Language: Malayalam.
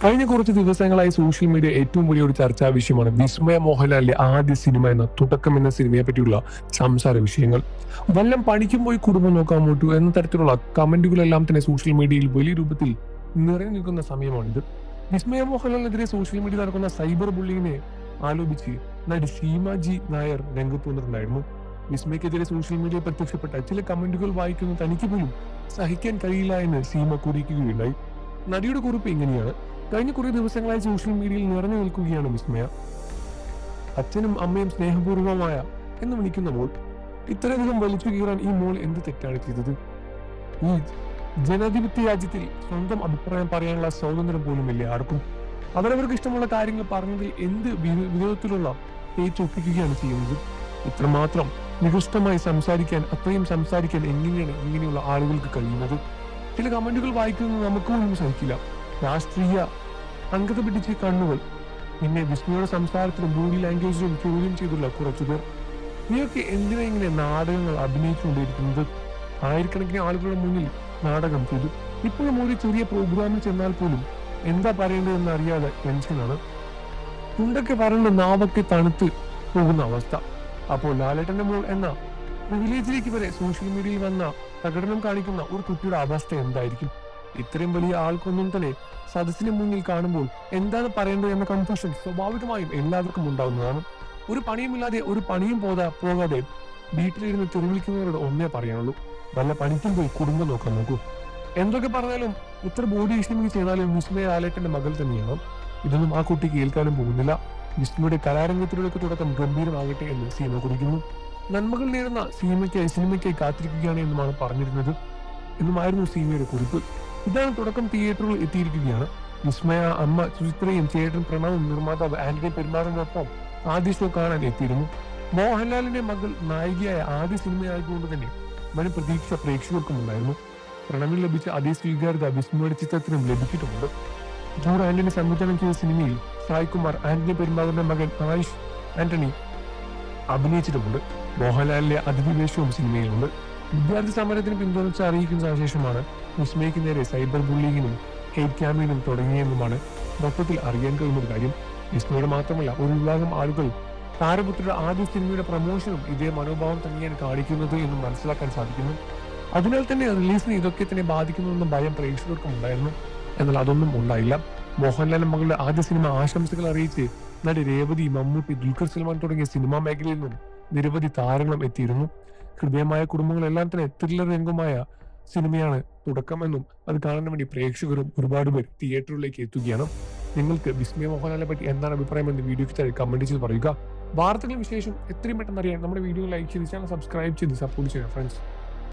കഴിഞ്ഞ കുറച്ച് ദിവസങ്ങളായി സോഷ്യൽ മീഡിയ ഏറ്റവും വലിയ ഒരു ചർച്ചാ വിഷയമാണ് വിസ്മയ മോഹൻലാലിന്റെ ആദ്യ സിനിമ എന്ന തുടക്കം എന്ന സിനിമയെ പറ്റിയുള്ള സംസാര വിഷയങ്ങൾ. വല്ലം പണിക്കും പോയി കുടുംബം നോക്കാൻ പോട്ടു എന്ന തരത്തിലുള്ള കമന്റുകളെല്ലാം തന്നെ സോഷ്യൽ മീഡിയയിൽ വലിയ രൂപത്തിൽ നിറഞ്ഞു നിൽക്കുന്ന സമയമാണിത്. വിസ്മയ മോഹൻലാലിനെതിരെ സോഷ്യൽ മീഡിയ നടക്കുന്ന സൈബർ ബുള്ളിങ്ങിനെ ആലോചിച്ച് നടി സീമാജി നായർ രംഗത്ത് വന്നിട്ടുണ്ടായിരുന്നു. വിസ്മയ്ക്കെതിരെ സോഷ്യൽ മീഡിയയിൽ പ്രത്യക്ഷപ്പെട്ട ചില കമന്റുകൾ വായിക്കുന്ന തനിക്ക് പോലും സഹിക്കാൻ കഴിയില്ല എന്ന് സീമ കുറിക്കുകയുണ്ടായി. നടിയുടെ കുറിപ്പ് ഇങ്ങനെയാണ്: കഴിഞ്ഞ കുറെ ദിവസങ്ങളായി സോഷ്യൽ മീഡിയയിൽ നിറഞ്ഞു നിൽക്കുകയാണ് വിസ്മയ. അച്ഛനും അമ്മയും സ്നേഹപൂർവമായ എന്ന് വിളിക്കുന്ന മോൾ. ഇത്രയധികം വലിച്ചു കീറാൻ ഈ മോൾ എന്ത് തെറ്റാണ് ചെയ്തത്? ഈ ജനാധിപത്യ രാജ്യത്തിൽ സ്വന്തം അഭിപ്രായം പറയാനുള്ള സ്വാതന്ത്ര്യം പോലുമില്ല ആർക്കും. അവരവർക്ക് ഇഷ്ടമുള്ള കാര്യങ്ങൾ പറഞ്ഞതിൽ എന്ത് വിധത്തിലുള്ള പേച്ചൊപ്പിക്കുകയാണ് ചെയ്യുന്നത്? ഇത്രമാത്രം നികൃഷ്ടമായി അത്രയും സംസാരിക്കാൻ എങ്ങനെയാണ് ഇങ്ങനെയുള്ള ആളുകൾക്ക് കഴിയുന്നത്? ചില കമന്റുകൾ വായിക്കുന്നത് നമുക്ക് പോലും സഹിക്കില്ല. രാഷ്ട്രീയ അംഗത പിടിച്ച കണ്ണുകൾ, പിന്നെ വിസ്മയുടെ സംസാരത്തിലും ബോഡി ലാംഗ്വേജിലും ചോദ്യം ചെയ്തുള്ള കുറച്ചുപേർ. നീയൊക്കെ എന്തിനാ ഇങ്ങനെ നാടകങ്ങൾ അഭിനയിച്ചുകൊണ്ടിരിക്കുന്നത്? ആയിരക്കണക്കിന് ആളുകളുടെ മുന്നിൽ നാടകം ചെയ്തു. ഇപ്പോഴും ഒരു ചെറിയ പ്രോഗ്രാമിൽ ചെന്നാൽ പോലും എന്താ പറയേണ്ടതെന്ന് അറിയാതെ ടെൻഷനാണ്. ചുണ്ടൊക്കെ വരണ്ട് നാവൊക്കെ തണുത്ത് പോകുന്ന അവസ്ഥ. അപ്പോൾ ലാലേട്ടന്റെ മോൾ എന്ന വില്ലേജിലേക്ക് വരെ സോഷ്യൽ മീഡിയയിൽ വന്ന പ്രകടനം കാണിക്കുന്ന ഒരു കുട്ടിയുടെ അവസ്ഥ എന്തായിരിക്കും? ഇത്രയും വലിയ ആൾക്കൊന്നും തന്നെ സദസ്സിന് മുന്നിൽ കാണുമ്പോൾ എന്താണ് പറയേണ്ടത് എന്ന കൺഫ്യൂഷൻ സ്വാഭാവികമായും എല്ലാവർക്കും ഉണ്ടാവുന്നതാണ്. ഒരു പണിയുമില്ലാതെ ഒരു പണിയും പോകാതെ വീട്ടിലിരുന്ന് തെരുവിളിക്കുന്നവരോട് ഒന്നേ പറയാനുള്ളൂ: വല്ല പണിക്കും പോയി കുടുംബം നോക്കാൻ നോക്കൂ. എന്തൊക്കെ പറഞ്ഞാലും ഇത്ര ബോഡി ഇഷ്ടമെങ്കിൽ ചെയ്താലും വിസ്മയ ലാലേട്ടന്റെ മകൾ തന്നെയാണ്. ഇതൊന്നും ആ കുട്ടി കേൾക്കാനും പോകുന്നില്ല. വിസ്മയുടെ കലാരംഗത്തിലുള്ള തുടക്കം ഗംഭീരമാകട്ടെ എന്ന് സീമ കുറിക്കുന്നു. നന്മകൾ നേരുന്ന സിനിമയ്ക്കായി കാത്തിരിക്കുകയാണ് എന്നുമാണ് പറഞ്ഞിരുന്നത് എന്നുമായിരുന്നു സീമയുടെ കുറിപ്പ്. ഇതാണ് തുടക്കം. തിയേറ്ററുകൾ എത്തിയിരിക്കുകയാണ്. വിസ്മയ അമ്മ സുചിത്രയും ചേട്ടൻ പ്രണവും നിർമ്മാതാവ് ആന്റണി പെരുമാറിനൊപ്പം ആദ്യ ഷോ കാണാൻ എത്തിയിരുന്നു. മോഹൻലാലിന്റെ മകൾ നായികയായ ആദ്യ സിനിമയായതുകൊണ്ട് തന്നെ വൻ പ്രതീക്ഷ പ്രേക്ഷകർക്കും ഉണ്ടായിരുന്നു. പ്രണവിൽ ലഭിച്ച അതേ സ്വീകാര്യത വിസ്മയുടെ ചിത്രത്തിനും ലഭിച്ചിട്ടുമുണ്ട്. ജോർജ് ആന്റണി സംവിധാനം ചെയ്ത സിനിമയിൽ സായ്കുമാർ, ആന്റണി പെരുമാറിന്റെ മകൻ ആയുഷ് ആന്റണി അഭിനയിച്ചിട്ടുമുണ്ട്. മോഹൻലാലിന്റെ അതിഥിവേഷവും സിനിമയിലുണ്ട്. വിദ്യാർത്ഥി സമരത്തിന് പിന്തുണച്ച് അറിയിക്കുന്ന ശേഷമാണ് വിസ്മയ്ക്ക് നേരെ സൈബർ ബുള്ളിങ്ങിനും ഹേറ്റ് ക്യാമ്പയിനും തുടങ്ങിയെന്നുമാണ് മൊത്തത്തിൽ അറിയാൻ കഴിയുന്ന കാര്യം. വിസ്മയുടെ മാത്രമല്ല, ഒരു വിഭാഗം ആളുകൾ താരപുത്രിയുടെ ആദ്യ സിനിമയുടെ പ്രമോഷനും ഇതേ മനോഭാവം തന്നെയാണ് കാണിക്കുന്നത് എന്നും മനസ്സിലാക്കാൻ സാധിക്കുന്നു. അതിനാൽ തന്നെ റിലീസിന് ഇതൊക്കെ തന്നെ ബാധിക്കുന്നുവെന്ന ഭയം പ്രേക്ഷകർക്കും ഉണ്ടായിരുന്നു. എന്നാൽ അതൊന്നും ഉണ്ടായില്ല. മോഹൻലാലിന്റെ മകളുടെ ആദ്യ സിനിമ ആശംസകൾ അറിയിച്ച് നടി രേവതി, മമ്മൂട്ടി, ദുൽഖർ സൽമാൻ തുടങ്ങിയ സിനിമാ മേഖലയിൽ നിന്നും നിരവധി താരങ്ങളും എത്തിയിരുന്നു. ഹൃദയമായ കുടുംബങ്ങളെല്ലാം തന്നെ ത്രില്ലർ രംഗമായ സിനിമയാണ് തുടക്കമെന്നും അത് കാണാൻ വേണ്ടി പ്രേക്ഷകരും ഒരുപാട് പേർ തിയേറ്ററിലേക്ക് എത്തുകയാണ്. നിങ്ങൾക്ക് വിസ്മയ മോഹൻലാലിനെ പറ്റി എന്താണ് അഭിപ്രായം എന്ന് വീഡിയോയ്ക്ക് താഴെ കമന്റ് ചെയ്ത് പറയുക. വാർത്തകളും വിശേഷം എത്രയും പെട്ടെന്ന് അറിയാൻ നമ്മുടെ വീഡിയോ ലൈക്ക് ചെയ്ത് ചാനൽ സബ്സ്ക്രൈബ് ചെയ്ത് സപ്പോർട്ട് ചെയ്യുക ഫ്രണ്ട്സ്.